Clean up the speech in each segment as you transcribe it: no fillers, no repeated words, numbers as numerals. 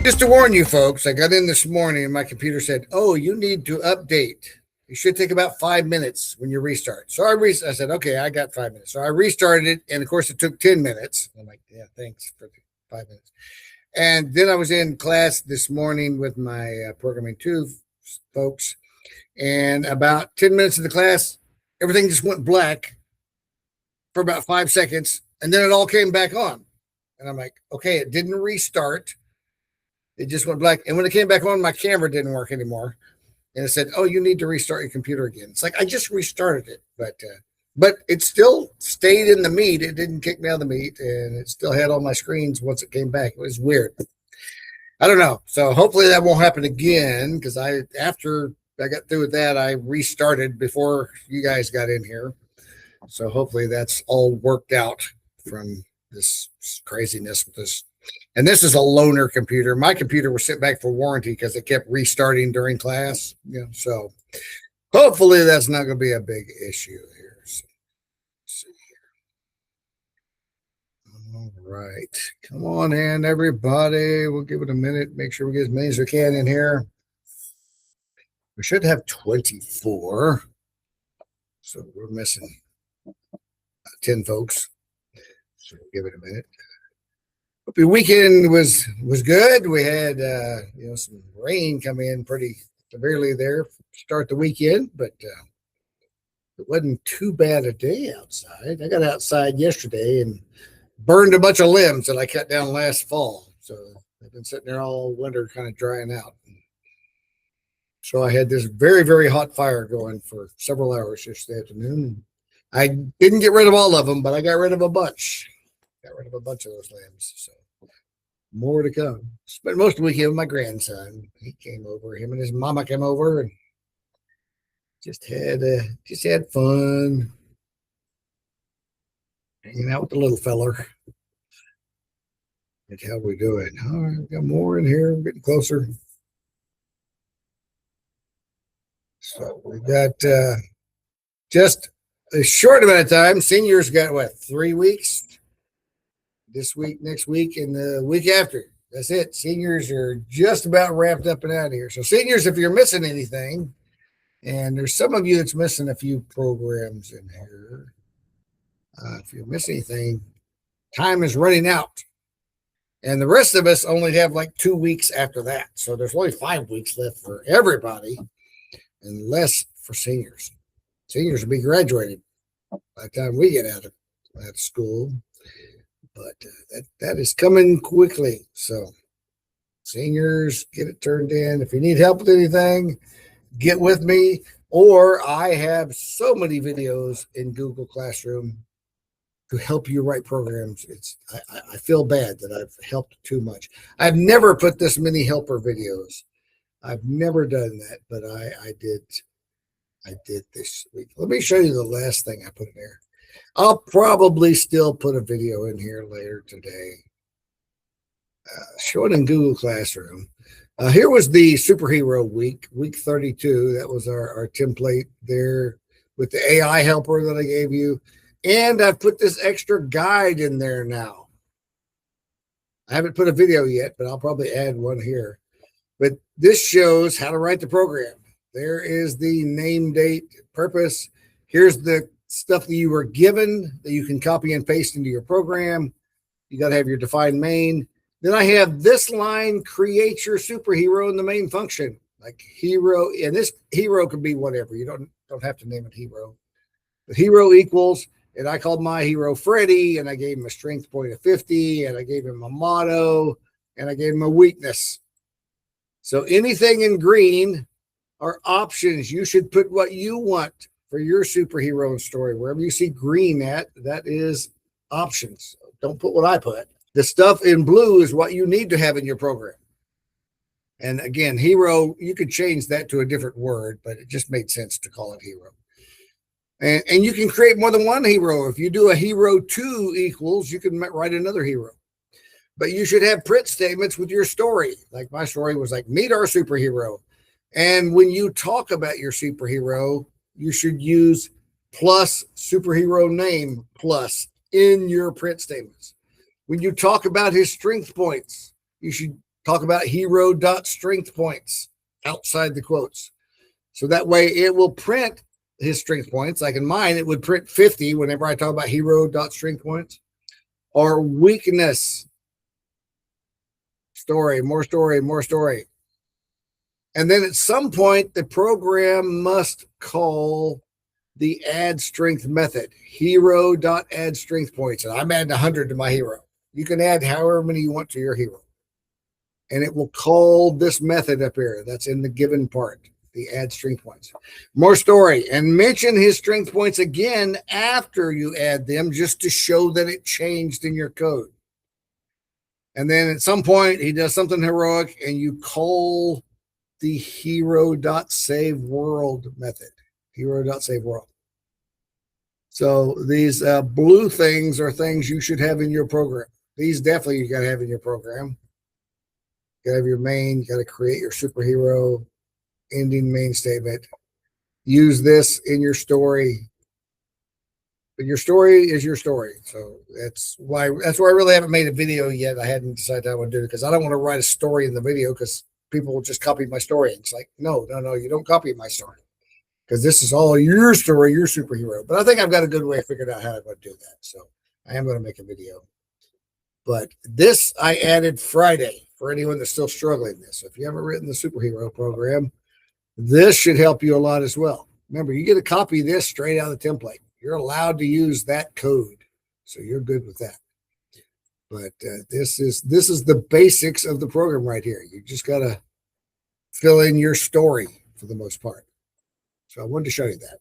Just to warn you folks, I got in this morning and my computer said, "Oh, you need to update. It should take about 5 minutes when you restart." So I said, "Okay, I got 5 minutes." So I restarted it, and of course, it took 10 minutes. I'm like, "Yeah, thanks for the 5 minutes." And then I was in class this morning with my programming two folks, and about 10 minutes of the class, everything just went black for about 5 seconds, and then it all came back on. And I'm like, "Okay, it didn't restart. It just went black." And when it came back on, my camera didn't work anymore. And it said, "Oh, you need to restart your computer again." It's like I just restarted it, but it still stayed in the meet. It didn't kick me out of the meet, and it still had all my screens once it came back. It was weird. I don't know. So hopefully that won't happen again because after I got through with that, I restarted before you guys got in here. So hopefully that's all worked out from this craziness with this. And this is a loaner computer. My computer was sent back for warranty because it kept restarting during class. So hopefully that's not going to be a big issue here. So, let's see here. All right. Come on in, everybody. We'll give it a minute. Make sure we get as many as we can in here. We should have 24. So we're missing 10 folks. So we'll give it a minute. Hope your weekend was good. We had some rain come in pretty severely there to start the weekend, but it wasn't too bad a day outside. I got outside yesterday and burned a bunch of limbs that I cut down last fall. So I've been sitting there all winter kind of drying out. So I had this very, very hot fire going for several hours yesterday afternoon. I didn't get rid of all of them, but I got rid of a bunch. Got rid of a bunch of those limbs. So more to come. Spent most of the weekend with my grandson. He came over. Him and his mama came over and just had fun hanging out with the little feller. That's how we do it. All right, got more in here. Getting closer. So we got just a short amount of time. Seniors got 3 weeks? This week, next week, and the week after. That's it. Seniors are just about wrapped up and out of here. So seniors, if you're missing anything, and there's some of you that's missing a few programs in here, if you're missing anything, time is running out. And the rest of us only have like 2 weeks after that. So there's only 5 weeks left for everybody and less for seniors. Seniors will be graduated by the time we get out of school. But that is coming quickly. So seniors, get it turned in. If you need help with anything, get with me. Or I have so many videos in Google Classroom to help you write programs. I feel bad that I've helped too much. I've never put this many helper videos. I've never done that, but I did this week. Let me show you the last thing I put in there. I'll probably still put a video in here later today. Show it in Google Classroom. Here was the superhero week 32. That was our template there with the AI helper that I gave you. And I've put this extra guide in there now. I haven't put a video yet, but I'll probably add one here. But this shows how to write the program. There is the name, date, purpose. Here's the stuff that you were given that you can copy and paste into your program. You got to have your defined main. Then I have this line, create your superhero in the main function, like hero. And this hero could be whatever. You don't have to name it hero. The hero equals, and I called my hero Freddy, and I gave him a strength point of 50, and I gave him a motto, and I gave him a weakness. So anything in green are options. You should put what you want for your superhero story. Wherever you see green at, that is options. Don't put what I put. The stuff in blue is what you need to have in your program. And again, hero, you could change that to a different word, but it just made sense to call it hero. And you can create more than one hero. If you do a hero 2 equals, you can write another hero. But you should have print statements with your story. Like my story was like, meet our superhero. And when you talk about your superhero, you should use plus superhero name plus in your print statements. When you talk about his strength points, you should talk about hero.strength points outside the quotes. So that way it will print his strength points. Like in mine, it would print 50 whenever I talk about hero.strength points. Or weakness, story, more story, more story. And then at some point, the program must call the add strength method, hero.add strength points. And I'm adding 100 to my hero. You can add however many you want to your hero. And it will call this method up here. That's in the given part, the add strength points. More story. And mention his strength points again after you add them, just to show that it changed in your code. And then at some point, he does something heroic, and you call the hero.saveworld method, hero.saveworld. So these blue things are things you should have in your program. These definitely you got to have in your program. You got to have your main, you got to create your superhero ending main statement. Use this in your story. But your story is your story. So that's why I really haven't made a video yet. I hadn't decided I would do it because I don't want to write a story in the video because people will just copy my story. It's like, no, you don't copy my story because this is all your story, your superhero. But I think I've got a good way figured out how I'm going to do that. So I am going to make a video. But this I added Friday for anyone that's still struggling with this. So if you haven't written the superhero program, this should help you a lot as well. Remember, you get to copy this straight out of the template. You're allowed to use that code. So you're good with that. But this is the basics of the program right here. You just got to fill in your story for the most part. So I wanted to show you that.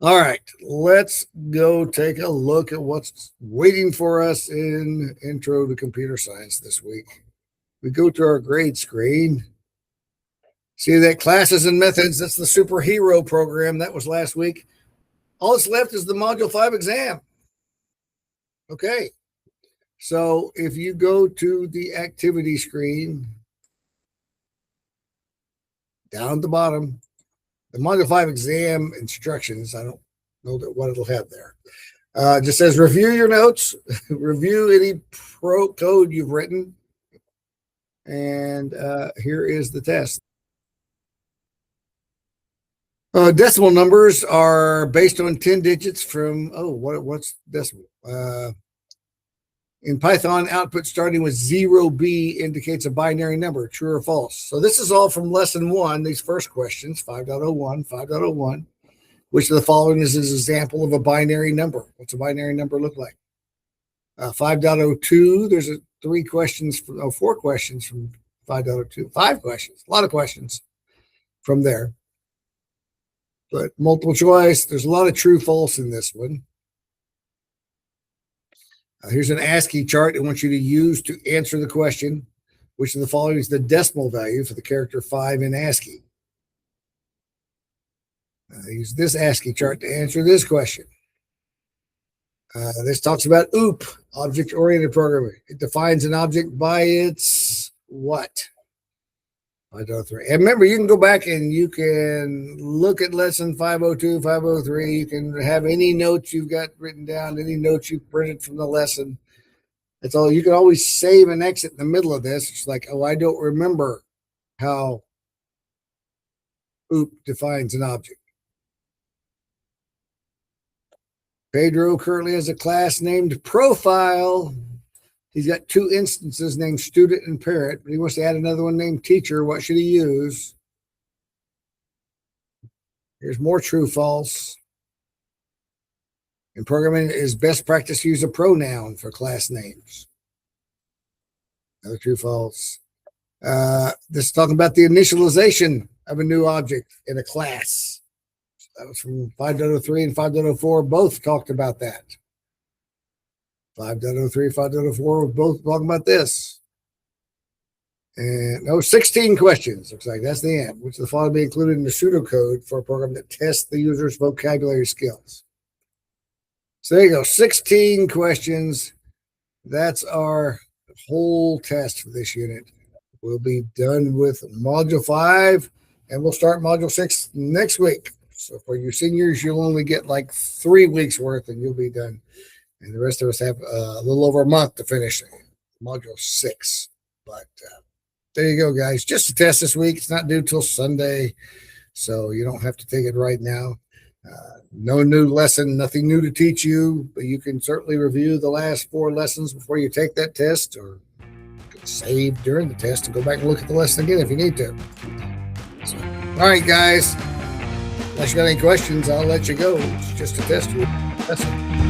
All right, let's go take a look at what's waiting for us in Intro to Computer Science this week. We go to our grade screen. See that classes and methods, that's the superhero program. That was last week. All that's left is the Module 5 exam. Okay, so if you go to the activity screen, down at the bottom, the Module 5 exam instructions, I don't know what it'll have there. Just says review your notes, review any code you've written, and here is the test. Decimal numbers are based on 10 digits from, what's decimal? In Python, output starting with 0B indicates a binary number, true or false. So this is all from lesson 1, these first questions, 5.01, 5.01. Which of the following is an example of a binary number? What's a binary number look like? 5.02, there's 4 questions from 5.02. 5 questions, a lot of questions from there. But multiple choice, there's a lot of true, false in this one. Here's an ASCII chart I want you to use to answer the question. Which of the following is the decimal value for the character 5 in ASCII? Use this ASCII chart to answer this question. This talks about OOP, object-oriented programming. It defines an object by its what? 503. And remember, you can go back and you can look at lesson 502, 503. You can have any notes you've got written down, any notes you printed from the lesson. That's all. You can always save and exit in the middle of this. It's like, I don't remember how OOP defines an object. Pedro currently has a class named Profile. He's got 2 instances named Student and Parent, but he wants to add another one named Teacher. What should he use? Here's more true, false. In programming, it is best practice to use a pronoun for class names. Another true, false. This is talking about the initialization of a new object in a class. That was from 5.03 and 5.04. Both talked about that. 5.03, 5.04 were both talking about this. And 16 questions. Looks like that's the end. Which of the following be included in the pseudocode for a program that tests the user's vocabulary skills? So there you go. 16 questions. That's our whole test for this unit. We'll be done with Module 5, and we'll start Module 6 next week. So for your seniors, you'll only get like 3 weeks worth, and you'll be done. And the rest of us have a little over a month to finish module 6. But there you go, guys. Just a test this week. It's not due till Sunday, so you don't have to take it right now. No new lesson, nothing new to teach you, but you can certainly review the last 4 lessons before you take that test, or save during the test and go back and look at the lesson again if you need to. So, all right, guys. Unless you got any questions, I'll let you go. It's just a test. That's it.